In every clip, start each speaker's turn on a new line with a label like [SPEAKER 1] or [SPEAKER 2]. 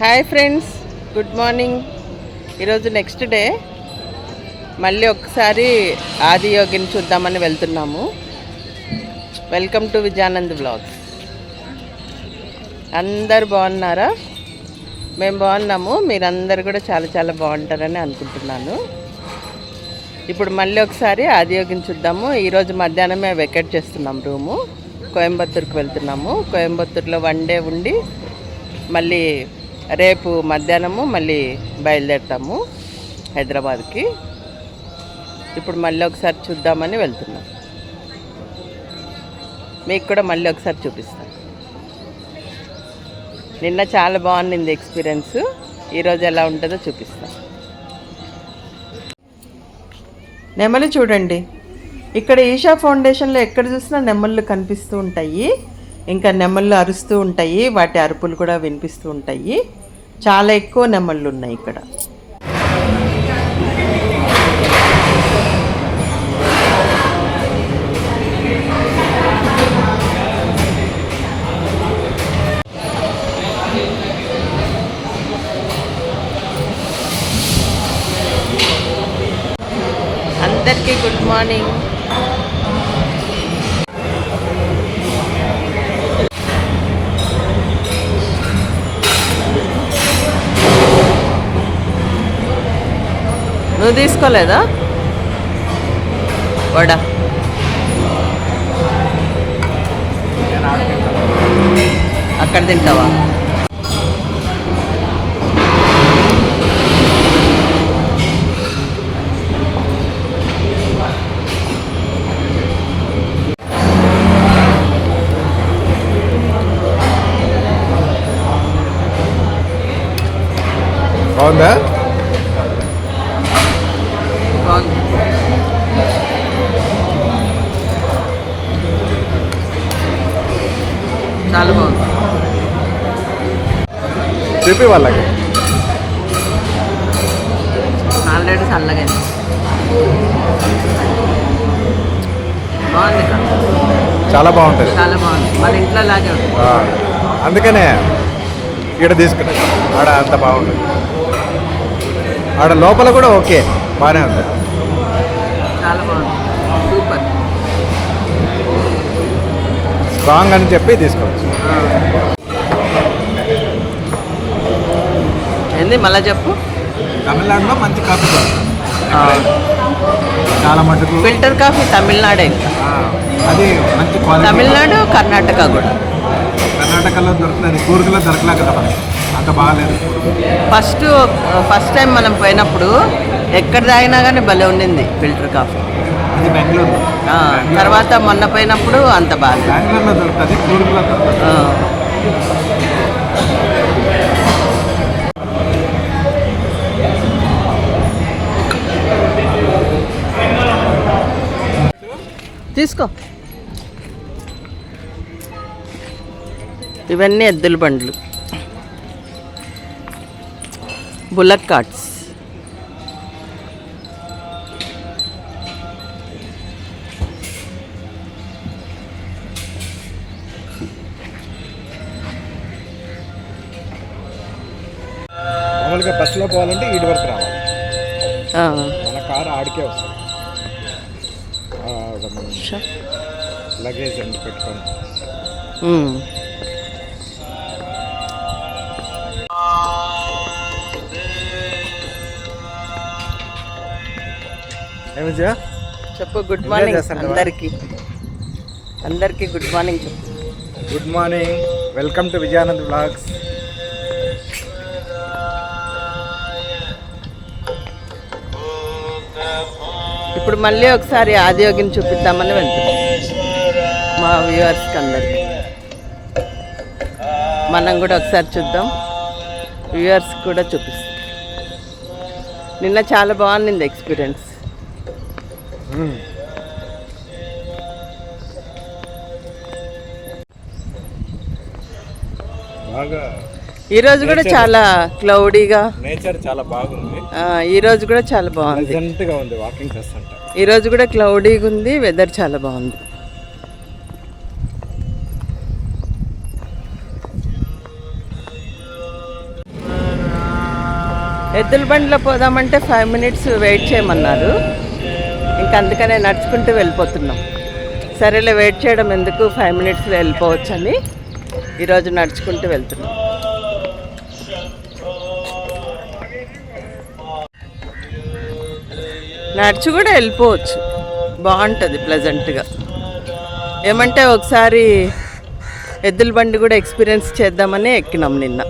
[SPEAKER 1] Hi friends, good morning. ఈరోజు next day. మళ్ళీ ఒకసారి ఆదియోగిని చూద్దామని వెళ్తున్నాము. Welcome to Vijayanand vlogs. అందరు బాగున్నారా? మేము బాగున్నాము. మీరందరు కూడా చాలా చాలా బాగుంటారని అనుకుంటున్నాను. ఇప్పుడు మళ్ళీ ఒకసారి ఆదియోగిని చూద్దాము. ఈరోజు మధ్యాహ్నమే వెకేట్ చేస్తున్నాం రూము. కోయంబత్తూరుకి వెళ్తున్నాము. కోయంబత్తూరులో 1 డే ఉండి మళ్ళీ రేపు మధ్యాహ్నము మళ్ళీ బయలుదేరుతాము హైదరాబాద్కి. ఇప్పుడు మళ్ళీ ఒకసారి చూద్దామని వెళ్తున్నాం. మీకు కూడా మళ్ళీ ఒకసారి చూపిస్తాను. నిన్న చాలా బాగుంది ఎక్స్పీరియన్స్. ఈరోజు ఎలా ఉంటుందో చూపిస్తాను. నెమలి చూడండి. ఇక్కడ ఈషా ఫౌండేషన్లో ఎక్కడ చూసినా నెమళ్ళు కనిపిస్తూ ఉంటాయి. ఇంకా నెమళ్ళు అరుస్తూ ఉంటాయి. వాటి అరుపులు కూడా వినిపిస్తూ ఉంటాయి. చాలా ఎక్కువ నెమళ్ళు ఉన్నాయి ఇక్కడ. అందరికీ గుడ్ మార్నింగ్. నువ్వు తీసుకోలేదా వడ? అక్కడ తింటావా?
[SPEAKER 2] బాగుందా?
[SPEAKER 1] చాలా బాగుంది.
[SPEAKER 2] చెప్పి వాళ్ళకి
[SPEAKER 1] ఆల్రెడీ చల్లగా బాగుంది.
[SPEAKER 2] చాలా బాగుంటుంది.
[SPEAKER 1] చాలా బాగుంది. మన ఇంట్లో లాగే ఉంటుంది.
[SPEAKER 2] అందుకనే ఇక్కడ తీసుకున్నాను. ఆడ అంత బాగుంటుంది. ఆడ లోపల కూడా ఓకే, బాగానే ఉంది.
[SPEAKER 1] చాలా బాగుంది. సూపర్.
[SPEAKER 2] స్ట్రాంగ్ అని చెప్పి తీసుకోవచ్చు.
[SPEAKER 1] ఏంది మళ్ళా చెప్పు.
[SPEAKER 2] తమిళనాడులో మంచి కాఫీ చాలా మటుకు.
[SPEAKER 1] ఫిల్టర్ కాఫీ తమిళనాడే. ఇంకా
[SPEAKER 2] అది మంచి క్వాలిటీ.
[SPEAKER 1] తమిళనాడు, కర్ణాటక కూడా.
[SPEAKER 2] కర్ణాటకలో దొరుకుతుంది, కూర్గులో దొరకలే కదా మనకి. అంత బాగాలేదు.
[SPEAKER 1] ఫస్ట్ టైం మనం పోయినప్పుడు ఎక్కడ తాగినా కానీ భలే ఉండింది ఫిల్టర్ కాఫీ.
[SPEAKER 2] అది బెంగళూరు.
[SPEAKER 1] తర్వాత మొన్న పోయినప్పుడు అంత బాగా.
[SPEAKER 2] బెంగళూరులో దొరుకుతుంది, కూర్గులో దొరుకుతుంది.
[SPEAKER 1] తీసుకో. ఇవన్నీ ఎద్దుల బండ్లు, బుల్లక్ కార్ట్స్.
[SPEAKER 2] మామూలుగా బస్సులో పోవాలంటే ఈడి వరకు రావాలి. మన కారు ఆడికే వస్తుంది. లగేజ్ అండి పెట్టుకొని.
[SPEAKER 1] చెప్పు. గుడ్ మార్నింగ్ అందరికీ. అందరికీ గుడ్ మార్నింగ్ చెప్పు.
[SPEAKER 2] Good morning. Welcome to Vijayanand vlogs.
[SPEAKER 1] ఇప్పుడు మళ్ళీ ఒకసారి ఆదియోగిని చూపిద్దామని వెళ్తున్నాం మా వ్యూవర్స్కి అందరికీ. మనం కూడా ఒకసారి చూద్దాం, వ్యూవర్స్కి కూడా చూపిస్తాం. నిన్న చాలా బాగుంది ఎక్స్పీరియన్స్.
[SPEAKER 2] బాగా.
[SPEAKER 1] ఈరోజు కూడా చాలా క్లౌడీగా,
[SPEAKER 2] నేచర్ చాలా బాగుంది.
[SPEAKER 1] ఈరోజు కూడా చాలా బాగుంది.
[SPEAKER 2] ప్లెజెంట్గా ఉంది వాకింగ్ చేస్తుంటే.
[SPEAKER 1] ఈరోజు కూడా క్లౌడీగా ఉంది. వెదర్ చాలా బాగుంది. ఎద్దుల బండిలో పోదామంటే 5 minutes వెయిట్ చేయమన్నారు. ఇంకా అందుకనే నడుచుకుంటూ వెళ్ళిపోతున్నాం. సరేలే వెయిట్ చేయడం ఎందుకు, 5 minutesలో వెళ్ళిపోవచ్చు అని ఈరోజు నడుచుకుంటూ వెళ్తున్నాం. నడిచి కూడా వెళ్ళిపోవచ్చు, బాగుంటుంది ప్లెజెంట్గా. ఏమంటే ఒకసారి ఎద్దుల బండి కూడా ఎక్స్పీరియన్స్ చేద్దామని ఎక్కినాం నిన్న.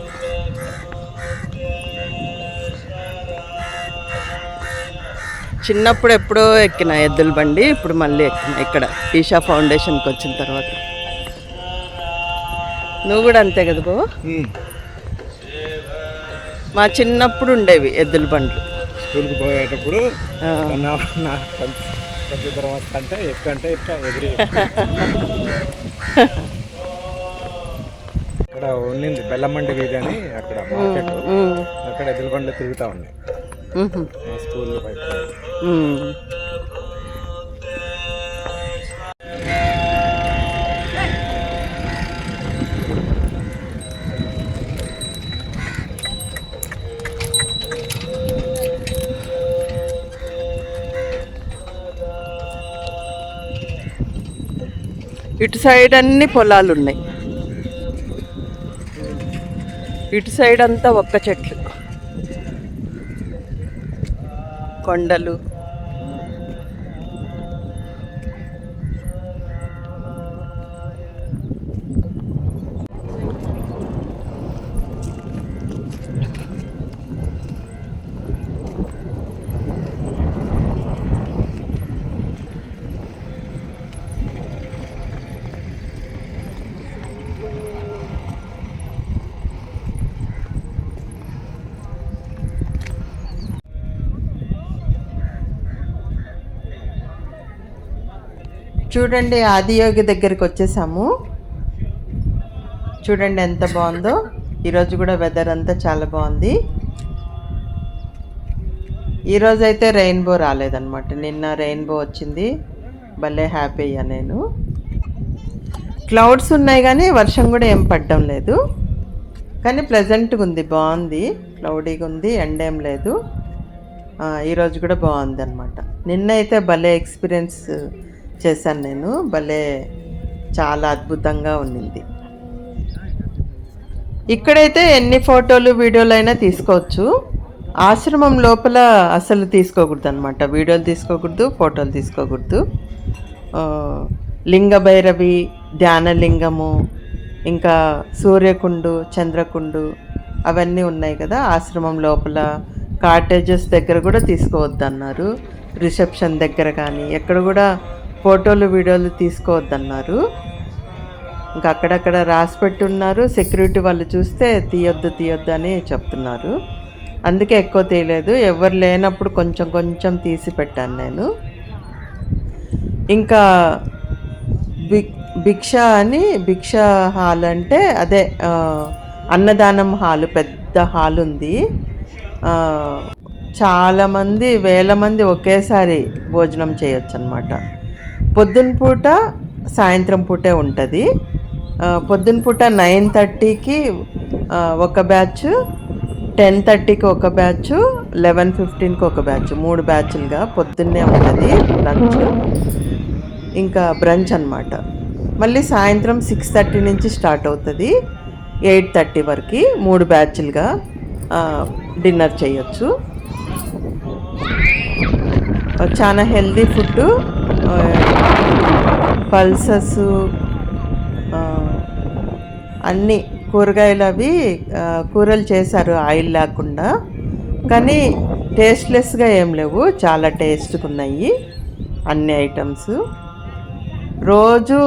[SPEAKER 1] చిన్నప్పుడు ఎప్పుడో ఎక్కిన ఎద్దుల బండి, ఇప్పుడు మళ్ళీ ఎక్కిన ఇక్కడ ఈషా ఫౌండేషన్కి వచ్చిన తర్వాత. నువ్వు కూడా అంతే కదా బాబు? మా చిన్నప్పుడు ఉండేవి ఎద్దుల బండ్లు.
[SPEAKER 2] స్కూల్కి పోయేటప్పుడు అంటే ఎక్కంటే ఇట్లా ఎగిరి ఇక్కడ ఉండింది బెల్లమండి వీధి అని, అక్కడ మార్కెట్, అక్కడ ఎద్దుల బండ్లు తిరుగుతూ ఉన్నాయి మా స్కూల్లో బయట.
[SPEAKER 1] ఇటు సైడ్ అన్ని పొలాలు ఉన్నాయి, ఇటు సైడ్ అంతా ఒక్క చెట్లు, కొండలు. చూడండి ఆదియోగి దగ్గరికి వచ్చేసాము. చూడండి ఎంత బాగుందో. ఈరోజు కూడా వెదర్ అంతా చాలా బాగుంది. ఈరోజు అయితే రెయిన్బో రాలేదన్నమాట, నిన్న రెయిన్బో వచ్చింది. భలే హ్యాపీ అయ్యా నేను. క్లౌడ్స్ ఉన్నాయి కానీ వర్షం కూడా ఏం పడడం లేదు, కానీ ప్లెజెంట్గా ఉంది, బాగుంది. క్లౌడీగా ఉంది, ఎండ ఏం లేదు. ఈరోజు కూడా బాగుంది అనమాట. నిన్న అయితే భలే ఎక్స్పీరియన్స్ చేశాను నేను, భలే చాలా అద్భుతంగా ఉండింది. ఇక్కడైతే ఎన్ని ఫోటోలు వీడియోలు అయినా తీసుకోవచ్చు. ఆశ్రమం లోపల అసలు తీసుకోకూడదు అనమాట, వీడియోలు తీసుకోకూడదు, ఫోటోలు తీసుకోకూడదు. లింగ భైరవి, ధ్యానలింగము, ఇంకా సూర్యకుండు, చంద్రకుండు అవన్నీ ఉన్నాయి కదా ఆశ్రమం లోపల. కాటేజెస్ దగ్గర కూడా తీసుకోవద్దు అన్నారు, రిసెప్షన్ దగ్గర కానీ ఎక్కడ కూడా ఫోటోలు వీడియోలు తీసుకోవద్దన్నారు. ఇంకా అక్కడక్కడ రాసి పెట్టున్నారు, సెక్యూరిటీ వాళ్ళు చూస్తే తీయొద్దు అని చెప్తున్నారు. అందుకే ఎక్కువ తీయలేదు, ఎవరు లేనప్పుడు కొంచెం కొంచెం తీసి పెట్టాను నేను. ఇంకా భిక్ష అని, భిక్ష హాల్ అంటే అదే అన్నదానం హాలు, పెద్ద హాల్ ఉంది. చాలామంది, వేల మంది ఒకేసారి భోజనం చేయొచ్చు అన్నమాట. పొద్దున పూట సాయంత్రం పూటే ఉంటుంది. పొద్దున పూట 9:30కి ఒక బ్యాచ్, 10:30కి ఒక బ్యాచ్, 11:15కి ఒక బ్యాచ్, 3 బ్యాచ్లుగా పొద్దున్నే ఉంటుంది లంచ్, ఇంకా బ్రంచ్ అన్నమాట. మళ్ళీ సాయంత్రం 6:30 నుంచి స్టార్ట్ అవుతుంది, 8:30 వరకు 3 బ్యాచ్లుగా డిన్నర్ చేయొచ్చు. చాలా హెల్దీ ఫుడ్, పల్సెస్ అన్నీ కూరగాయలు అవి కూరలు చేశారు ఆయిల్ లేకుండా, కానీ టేస్ట్లెస్గా ఏం లేవు, చాలా టేస్ట్గా ఉన్నాయి అన్ని ఐటమ్స్. రోజు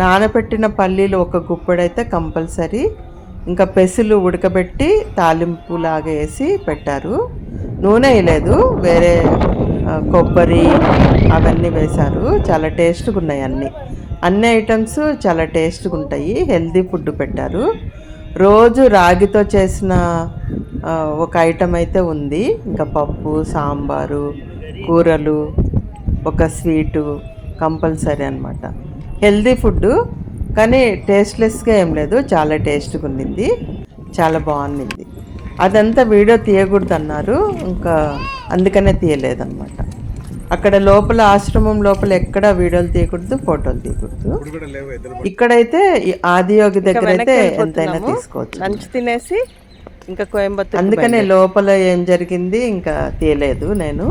[SPEAKER 1] నానబెట్టిన పల్లీలు ఒక గుప్పెడైతే కంపల్సరీ, ఇంకా పెసులు ఉడకబెట్టి తాలింపు లాగా వేసి పెట్టారు. నూనె వేయలేదు, వేరే కొబ్బరి అవన్నీ వేశారు. చాలా టేస్ట్గా ఉన్నాయి అన్ని ఐటమ్స్ చాలా టేస్ట్గా ఉంటాయి. హెల్దీ ఫుడ్ పెట్టారు. రోజు రాగితో చేసిన ఒక ఐటమ్ అయితే ఉంది, ఇంకా పప్పు, సాంబారు, కూరలు, ఒక స్వీటు కంపల్సరీ అనమాట. హెల్దీ ఫుడ్ కానీ టేస్ట్లెస్గా ఏం లేదు, చాలా టేస్ట్గా ఉండింది, చాలా బాగుంది. అదంతా వీడియో తీయకూడదు అన్నారు, ఇంకా అందుకనే తీయలేదన్నమాట. అక్కడ లోపల ఆశ్రమం లోపల ఎక్కడ వీడియోలు తీయకూడదు, ఫోటోలు తీయకూడదు. ఇక్కడైతే ఆదియోగి దగ్గర అయితే ఎంతైనా తీసుకోవచ్చు. లంచ్ తినేసి ఇంకా కోయంబత్తూర్, అందుకనే లోపల ఏం జరిగింది ఇంకా తీయలేదు నేను.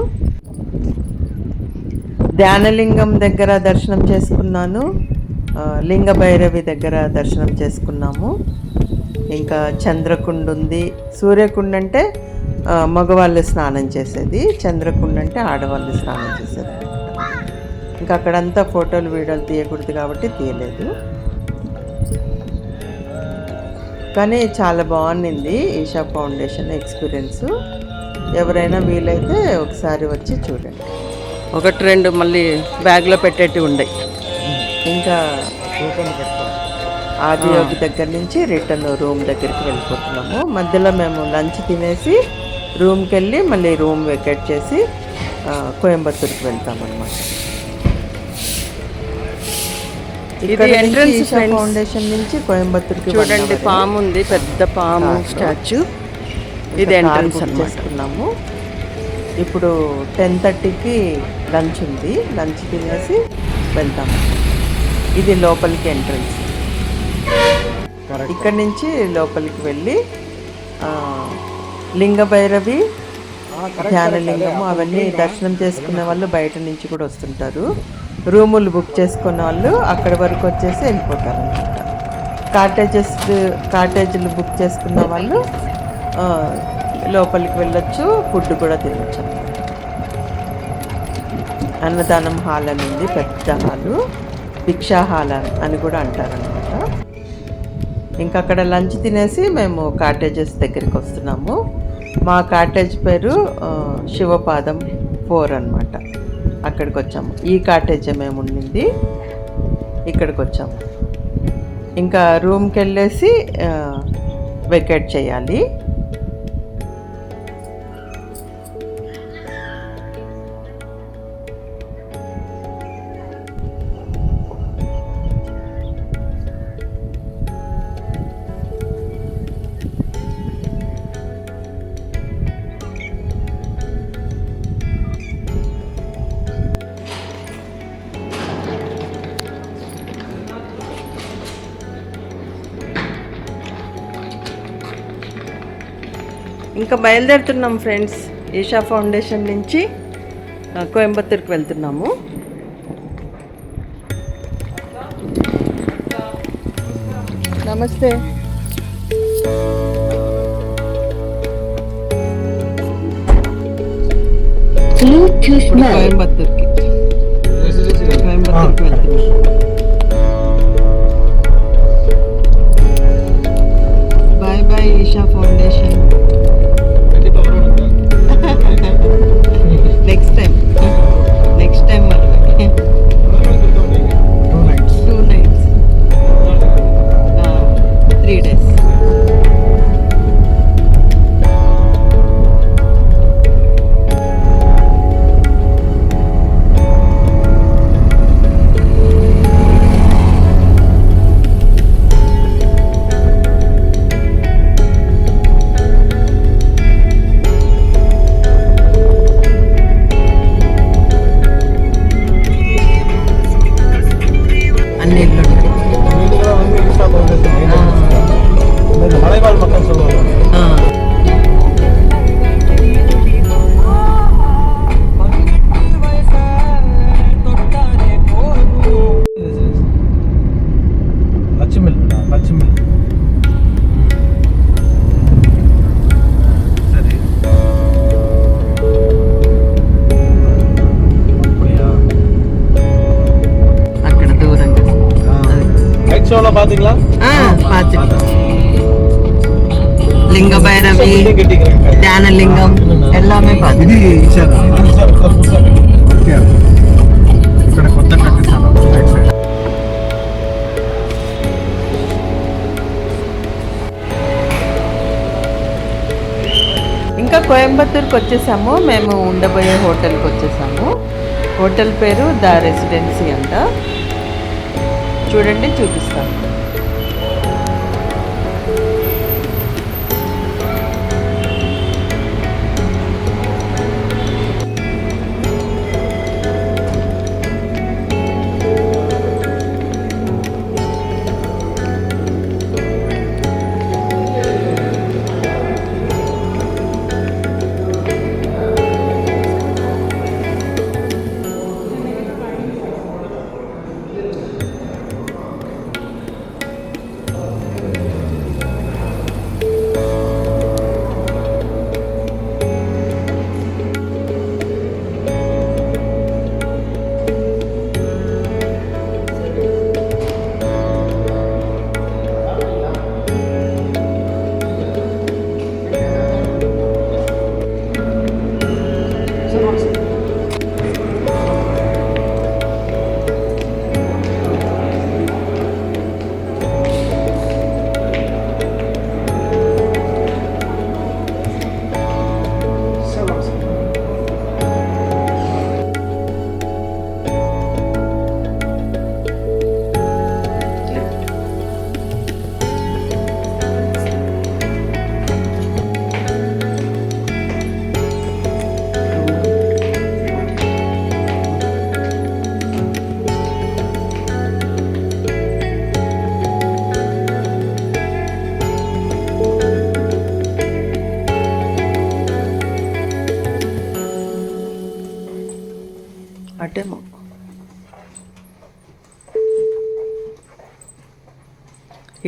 [SPEAKER 1] ధ్యానలింగం దగ్గర దర్శనం చేసుకున్నాను, లింగ భైరవి దగ్గర దర్శనం చేసుకున్నాము. ఇంకా చంద్రకుండ ఉంది. సూర్యకుండ అంటే మగవాళ్ళు స్నానం చేసేది, చంద్రకుండ అంటే ఆడవాళ్ళు స్నానం చేసేది. ఇంకా అక్కడంతా ఫోటోలు వీడియోలు తీయకూడదు కాబట్టి తీయలేదు. కానీ చాలా బాగుంది ఈషా ఫౌండేషన్ ఎక్స్పీరియన్స్. ఎవరైనా వీలైతే ఒకసారి వచ్చి చూడండి. 1-2 మళ్ళీ బ్యాగ్లో పెట్టేటివి ఉన్నాయి. ఇంకా ఆదియోగి దగ్గర నుంచి రిటర్న్ రూమ్ దగ్గరికి వెళ్ళిపోతున్నాము. మధ్యలో మేము లంచ్ తినేసి రూమ్కి వెళ్ళి మళ్ళీ రూమ్ వెకేట్ చేసి కోయంబత్తూర్కి వెళ్తామన్నమాట. ఇది ఎంట్రన్స్ ఫౌండేషన్ నుంచి కోయంబత్తూర్కి చూడండి. పాము ఉంది, పెద్ద పాము స్టాచ్యూ. ఇది ఎంట్రన్స్ చేసుకున్నాము. ఇప్పుడు 10:30కి లంచ్ ఉంది, లంచ్ తినేసి వెళ్తాము. ఇది లోపలికి ఎంట్రన్స్. ఇక్కడి నుంచి లోపలికి వెళ్ళి లింగ భైరవి, ధ్యానలింగము అవన్నీ దర్శనం చేసుకునే వాళ్ళు బయట నుంచి కూడా వస్తుంటారు. రూములు బుక్ చేసుకున్న వాళ్ళు అక్కడి వరకు వచ్చేసి వెళ్ళిపోతారు అనమాట. కాటేజీలు బుక్ చేసుకున్న వాళ్ళు లోపలికి వెళ్ళొచ్చు, ఫుడ్ కూడా తినొచ్చు అనమాట. అన్నదానం హాల్ అని ఉంది, పెద్ద హాలు, భిక్షా హాల్ అని కూడా అంటారనమాట. ఇంకా అక్కడ లంచ్ తినేసి మేము కాటేజెస్ దగ్గరికి వస్తున్నాము. మా కాటేజ్ పేరు శివపాదం 4 అనమాట. అక్కడికి వచ్చాము. ఈ కాటేజే మేము ఉండింది, ఇక్కడికి వచ్చాము. ఇంకా రూమ్కి వెళ్ళేసి వెకేట్ చేయాలి. ఇంకా బయలుదేరుతున్నాం ఫ్రెండ్స్. ఈషా ఫౌండేషన్ నుంచి కోయంబత్తూర్కి వెళ్తున్నాము. నమస్తే. కోయంబత్తూర్కి వెళ్తున్నాం. Bye bye Isha foundation. Next time మరి 2 nights 3 days. லிங்க பைரவி, தியானலிங்கம் எல்லாமே ఇంకా కోయంబత్తూర్కి వచ్చేసాము. మేము ఉండబోయే హోటల్కి వచ్చేసాము. హోటల్ పేరు ద రెసిడెన్సీ అంట. చూడండి, చూపిస్తాను.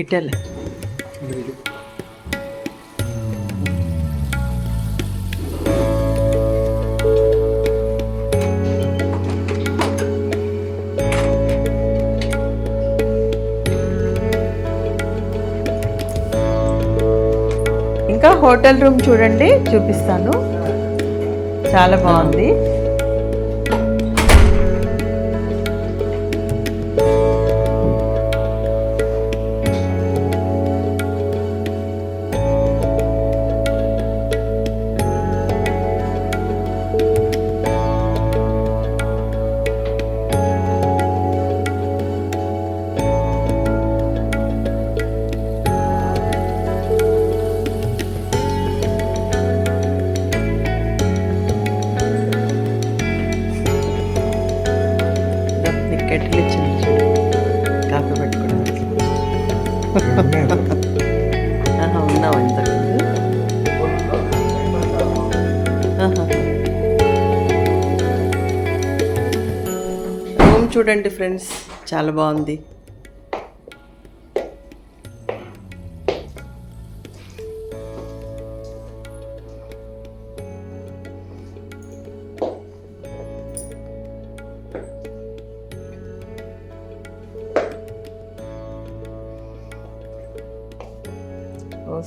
[SPEAKER 1] ఇటల్ ఇంకా హోటల్ రూమ్ చూడండి, చూపిస్తాను. చాలా బాగుంది. కెటిల్ ఇచ్చింది చూడు, కాఫీ పెట్టుకోవడానికి. ఉన్నావు ఇంతకుముందు. రూమ్ చూడండి ఫ్రెండ్స్, చాలా బాగుంది.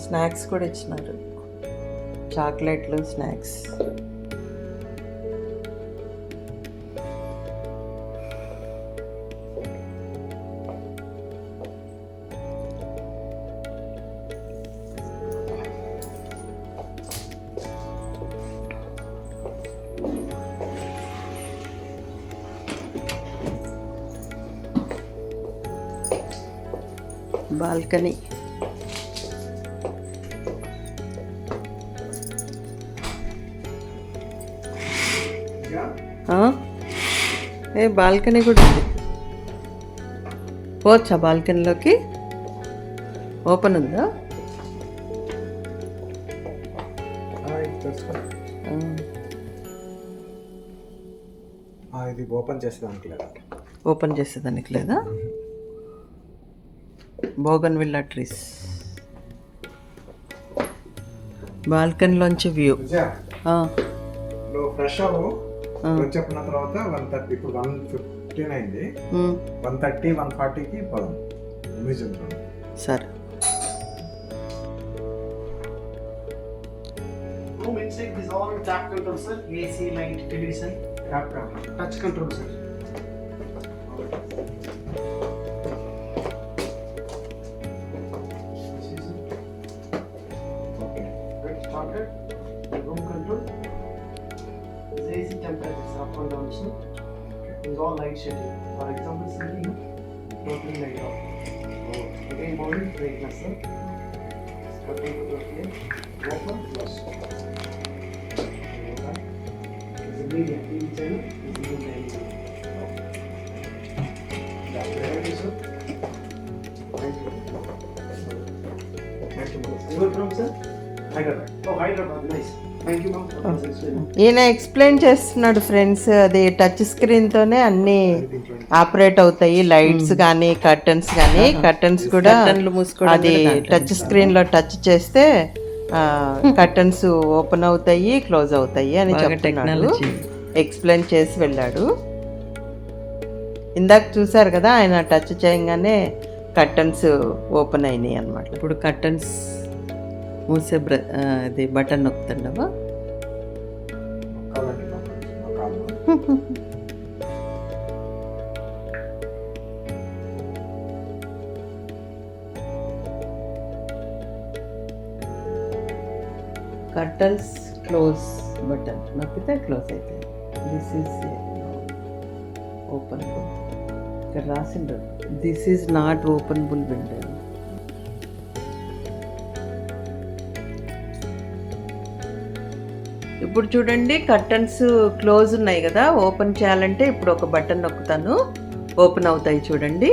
[SPEAKER 1] స్నాక్స్ కూడా ఇచ్చినారు, చాక్లెట్లు, స్నాక్స్. బాల్కనీ. బాల్కనీ కూడా ఉంది. పోవచ్చా బాల్కనీలోకి? ఓపెన్ ఉందా?
[SPEAKER 2] ఇది ఓపెన్ చేసేదానికి లేదా?
[SPEAKER 1] ఓపెన్ చేసేదానికి లేదా? Bougainvillea trees. బాల్కనీలోంచి వ్యూ.
[SPEAKER 2] ఫ్రెష్ అవ్వు, చెప్పిన తర్వాత 1:30. ఇప్పుడు 1:15 అయింది. 1:30, 1:40కి పోదాం మ్యూజియం.
[SPEAKER 1] సరే.
[SPEAKER 3] Room inside is all tap control, sir. AC, light, television, touch control, sir. Okay. Right, started. Room control. This AC temperature is up and down, sir. It's all light shading. For example, sleeping, totally light off. Again, body brightness, sir. Cutting to the flame. Open, close. Media, TV channel, is even the Thank you, sir. Thank you. Thank you, ma'am. Your from, sir? Hyderabad. Oh, Hyderabad, nice. Thank you, ma'am.
[SPEAKER 1] ఈయన explain చేస్తున్నాడు friends. అది touch స్క్రీన్తోనే అన్నీ operate అవుతాయి. Lights కానీ curtains కానీ, curtains కూడా అది touch స్క్రీన్లో టచ్ చేస్తే కర్టన్స్ ఓపెన్ అవుతాయి, క్లోజ్ అవుతాయి అని చెప్తున్నాడు. ఎక్స్ప్లెయిన్ చేసి వెళ్ళాడు. ఇందాక చూసారు కదా, ఆయన టచ్ చేయగానే కర్టన్స్ ఓపెన్ అయినాయి అన్నమాట. ఇప్పుడు కర్టన్స్ మూసే అది బటన్ నొక్కుతుండవా? కర్టన్స్ క్లోజ్ బటన్ నొక్కితే క్లోజ్ అవుతాయి. This is open. ఇక్కడ రాసిండ్రు, this is not openable window. ఇప్పుడు చూడండి, కర్టన్స్ క్లోజ్ ఉన్నాయి కదా, ఓపెన్ చేయాలంటే ఇప్పుడు ఒక బటన్ నొక్కుతాను, ఓపెన్ అవుతాయి. చూడండి,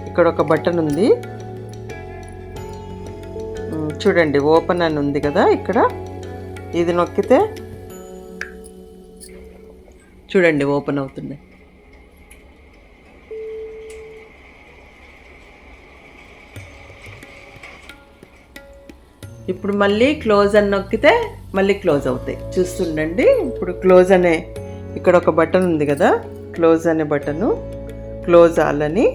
[SPEAKER 1] ఇక్కడ ఒక బటన్ ఉంది చూడండి, ఓపెన్ అని ఉంది కదా ఇక్కడ. ఇది నొక్కితే చూడండి ఓపెన్ అవుతుంది. ఇప్పుడు మళ్ళీ క్లోజ్ అని నొక్కితే మళ్ళీ క్లోజ్ అవుతాయి. చూస్తుండండి. ఇప్పుడు క్లోజ్ అనే ఇక్కడ ఒక బటన్ ఉంది కదా, క్లోజ్ అనే బటను, క్లోజ్ ఆల్ అని.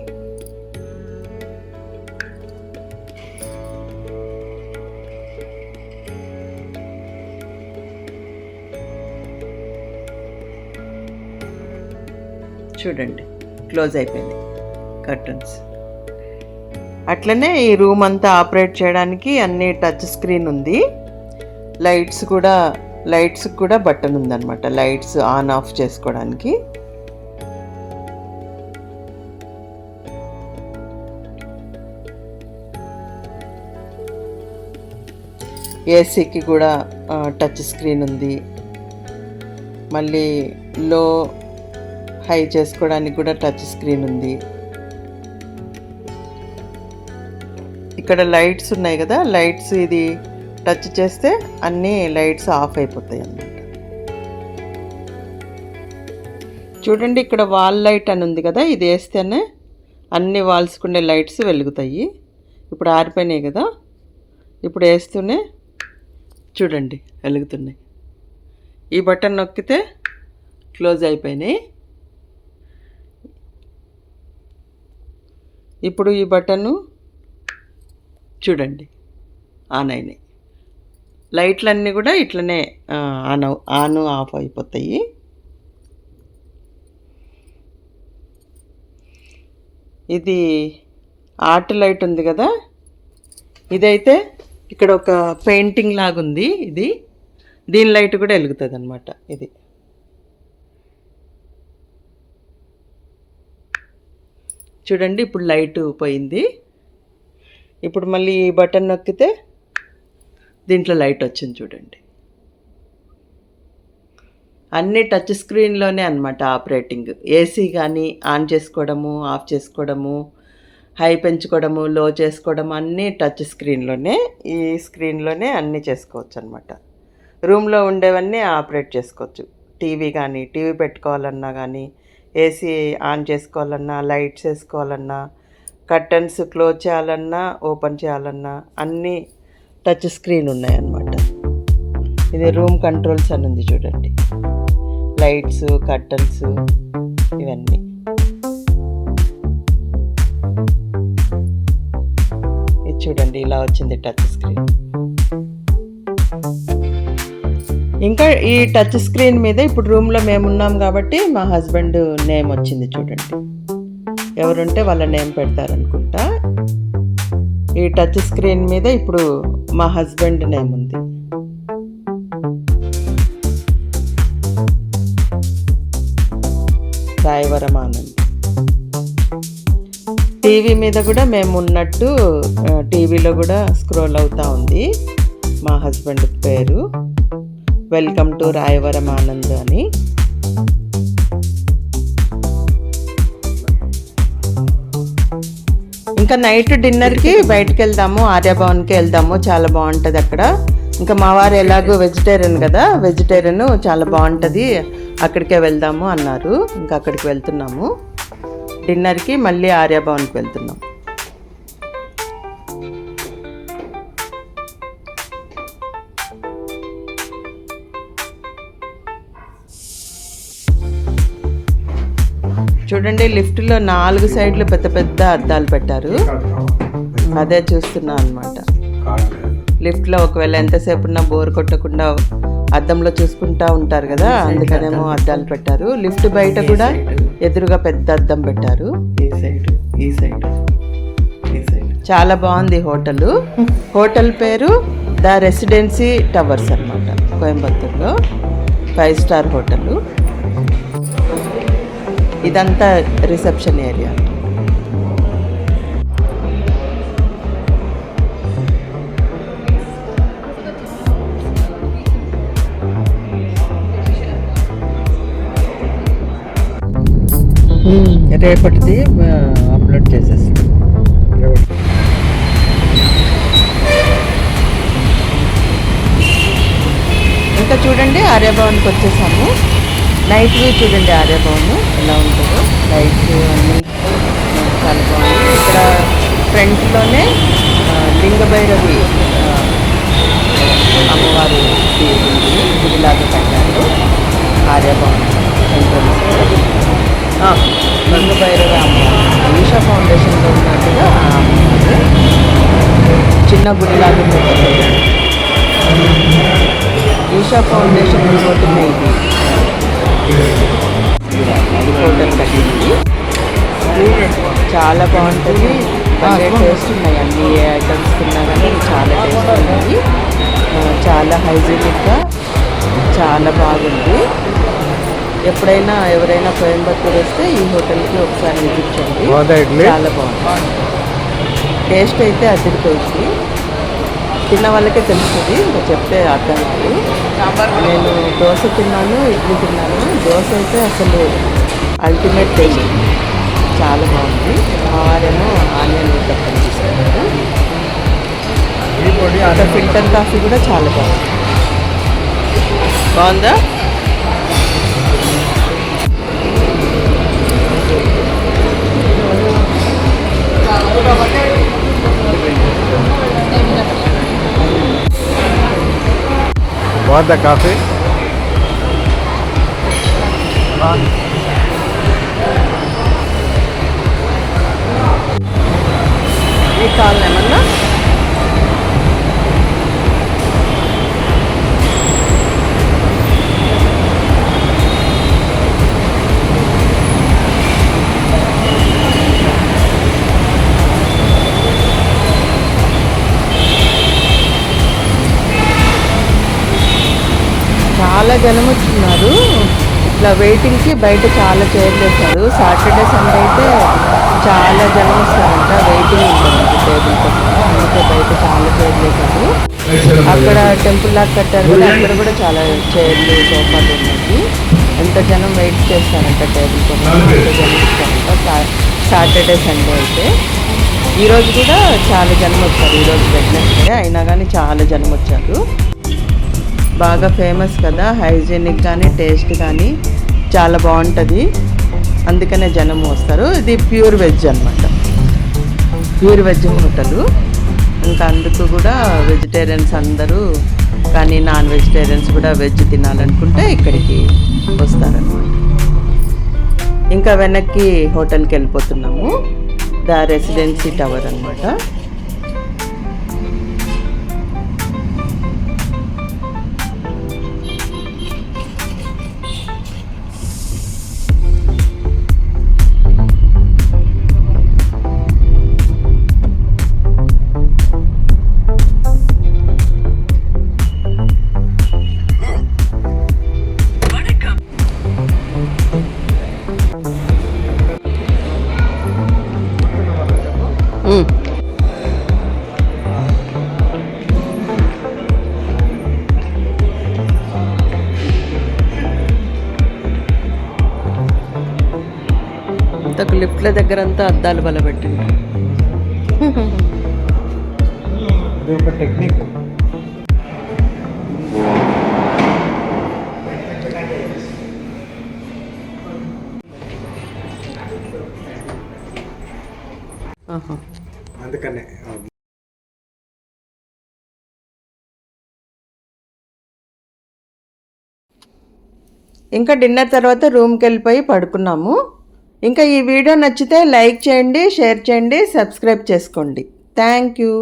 [SPEAKER 1] చూడండి క్లోజ్ అయిపోయింది కర్టన్స్. అట్లనే ఈ రూమ్ అంతా ఆపరేట్ చేయడానికి అన్ని టచ్ స్క్రీన్ ఉంది. లైట్స్ కూడా బటన్ ఉందన్నమాట, లైట్స్ ఆన్ ఆఫ్ చేసుకోవడానికి. ఏసీకి కూడా టచ్ స్క్రీన్ ఉంది. మళ్ళీ లో హై చేసుకోవడానికి కూడా టచ్ స్క్రీన్ ఉంది. ఇక్కడ లైట్స్ ఉన్నాయి కదా, లైట్స్ ఇది టచ్ చేస్తే అన్ని లైట్స్ ఆఫ్ అయిపోతాయి అన్నమాట. చూడండి ఇక్కడ వాల్ లైట్ అని ఉంది కదా, ఇది వేస్తేనే అన్ని వాల్స్కి ఉండే లైట్స్ వెలుగుతాయి. ఇప్పుడు ఆరిపోయినాయి కదా, ఇప్పుడు వేస్తూనే చూడండి వెలుగుతున్నాయి. ఈ బటన్ నొక్కితే క్లోజ్ అయిపోయినాయి. ఇప్పుడు ఈ బటను చూడండి ఆన్ అయినాయి. లైట్లన్నీ కూడా ఇట్లనే ఆన్ ఆఫ్ అయిపోతాయి. ఇది ఆర్ట్ లైట్ ఉంది కదా, ఇదైతే ఇక్కడ ఒక పెయింటింగ్ లాగా ఉంది. దీని లైట్ కూడా వెలుగుతుంది అన్నమాట. ఇది చూడండి ఇప్పుడు లైట్ పోయింది. ఇప్పుడు మళ్ళీ ఈ బటన్ నొక్కితే దీంట్లో లైట్ వచ్చింది చూడండి. అన్నీ టచ్ స్క్రీన్లోనే అన్నమాట ఆపరేటింగ్. ఏసీ కానీ ఆన్ చేసుకోవడము, ఆఫ్ చేసుకోవడము, హై పెంచుకోవడము, లో చేసుకోవడము అన్నీ టచ్ స్క్రీన్లోనే. ఈ స్క్రీన్లోనే అన్నీ చేసుకోవచ్చు అన్నమాట. రూమ్లో ఉండేవన్నీ ఆపరేట్ చేసుకోవచ్చు. టీవీ పెట్టుకోవాలన్నా కానీ, ఏసీ ఆన్ చేసుకోవాలన్నా, లైట్స్ వేసుకోవాలన్నా, కర్టన్స్ క్లోజ్ చేయాలన్నా, ఓపెన్ చేయాలన్నా అన్నీ టచ్ స్క్రీన్ ఉన్నాయన్నమాట. ఇది రూమ్ కంట్రోల్స్ అని ఉంది చూడండి, లైట్స్, కర్టన్స్ ఇవన్నీ. ఇది చూడండి ఇలా వచ్చింది టచ్ స్క్రీన్. ఇంకా ఈ టచ్ స్క్రీన్ మీద ఇప్పుడు రూమ్లో మేమున్నాం కాబట్టి మా హస్బెండ్ నేమ్ వచ్చింది చూడండి. ఎవరుంటే వాళ్ళ నేమ్ పెడతారనుకుంటా. ఈ టచ్ స్క్రీన్ మీద ఇప్పుడు మా హస్బెండ్ నేమ్ ఉంది. రాయవరం ఆనంద్. టీవీ మీద కూడా మేము ఉన్నట్టు టీవీలో కూడా స్క్రోల్ అవుతూ ఉంది మా హస్బెండ్ పేరు. వెల్కమ్ టు రాయవరం ఆనంద్ అని. ఇంకా నైట్ డిన్నర్కి బయటకు వెళ్దాము, ఆర్యభవన్కి వెళ్దాము, చాలా బాగుంటుంది అక్కడ. ఇంకా మా వారు ఎలాగో వెజిటేరియన్ కదా, వెజిటేరియన్ చాలా బాగుంటుంది, అక్కడికే వెళ్దాము అన్నారు. ఇంకా అక్కడికి వెళ్తున్నాము డిన్నర్కి. మళ్ళీ ఆర్యభవన్కి వెళ్తున్నాం. చూడండి లిఫ్ట్లో 4 సైడ్లు పెద్ద పెద్ద అద్దాలు పెట్టారు. అదే చూస్తున్నా అనమాట. లిఫ్ట్లో ఒకవేళ ఎంతసేపు ఉన్నా బోర్ కొట్టకుండా అద్దంలో చూసుకుంటా ఉంటారు కదా, అందుకనేమో అద్దాలు పెట్టారు. లిఫ్ట్ బయట కూడా ఎదురుగా పెద్ద అద్దం పెట్టారు. చాలా బాగుంది హోటల్. హోటల్ పేరు ద రెసిడెన్సీ టవర్స్ అన్నమాట, కోయంబత్తూరులో 5 స్టార్ హోటల్. ఇదంతా రిసెప్షన్ ఏరియా. రేపటిది అప్లోడ్ చేసేస్తాం. ఇంకా చూడండి ఆర్యభవన్కి వచ్చేసాము. నైట్ వ్యూ చూడండి ఆర్యభవన్ ఎలా ఉంటుందో. లైట్స్ అన్నీ చాలా బాగుంది. ఇక్కడ ఫ్రంట్లోనే లింగభైరవి చిన్న గుడిలాగా ఉంటుంది. ఈషా ఫౌండేషన్ హోటల్ ఇది హోటల్ కట్టింది. చాలా బాగుంటుంది. భలే టేస్ట్ ఉన్నాయి. అన్ని ఏ ఐటమ్స్ తిన్నా కానీ చాలా టేస్ట్ ఉన్నాయి. చాలా హైజీనిక్గా చాలా బాగుంది. ఎప్పుడైనా ఎవరైనా కోయంబత్తూర్ వస్తే ఈ హోటల్కి ఒకసారి విజిట్ చేయండి. చాలా బాగుంది. టేస్ట్ అయితే అదిరిపోయింది. తిన్న వాళ్ళకే తెలుస్తుంది, ఇంకా చెప్తే అర్థం కాదు. నేను దోశ తిన్నాను, ఇడ్లీ తిన్నాను. దోశ అయితే అసలు అల్టిమేట్ టేస్ట్, చాలా బాగుంది. మా వారేమో ఆనియన్ ఉత్తప్పని తీసుకున్నారు. అక్కడ ఫిల్టర్ కాఫీ కూడా చాలా బాగుంది. బాగుందా?
[SPEAKER 2] బాగుందా కాఫీ?
[SPEAKER 1] మీకు కావాలి ఏమన్నా? చాలా జనం వచ్చిన్నారు. ఇట్లా వెయిటింగ్కి బయట చాలా చైర్లు వేశారు. సాటర్డే సండే అయితే చాలా జనం వస్తారంట. వెయిటింగ్ ఉంటుంది టేబుల్ కోసం, అందుకే బయట చాలా చైర్లు వేశారు. అక్కడ టెంపుల్ లాగా కట్టారు కదా, అక్కడ కూడా చాలా చైర్లు సోఫాలు ఉన్నాయి. ఎంత జనం వెయిట్ చేస్తారంట టేబుల్ కోసం, అంత జనం ఇస్తారంట సాటర్డే సండే అయితే. ఈరోజు కూడా చాలా జనం వచ్చారు. ఈరోజు వెడ్నెస్డే అయినా కానీ చాలా జనం వచ్చారు. బాగా ఫేమస్ కదా, హైజీనిక్ కానీ టేస్ట్ కానీ చాలా బాగుంటుంది. అందుకనే జనం వస్తారు. ఇది ప్యూర్ వెజ్ అన్నమాట, ప్యూర్ వెజ్ హోటలు. ఇంకా అందుకు కూడా వెజిటేరియన్స్ అందరూ కానీ నాన్ వెజిటేరియన్స్ కూడా వెజ్ తినాలనుకుంటే ఇక్కడికి వస్తారన్నమాట. ఇంకా వెనక్కి హోటల్కి వెళ్ళిపోతున్నాము. ద రెసిడెన్సీ టవర్ అన్నమాట. ఇంతకు లిఫ్ట్ల దగ్గర అంతా అద్దాలు బలపెట్టింది.
[SPEAKER 2] ఇది ఒక టెక్నిక్. అందుకనే
[SPEAKER 1] ఇంకా డిన్నర్ తర్వాత రూమ్కి వెళ్ళిపోయి పడుకున్నాము. ఇంకా ఈ వీడియో నచ్చితే లైక్ చేయండి, షేర్ చేయండి, సబ్స్క్రైబ్ చేసుకోండి. Thank you.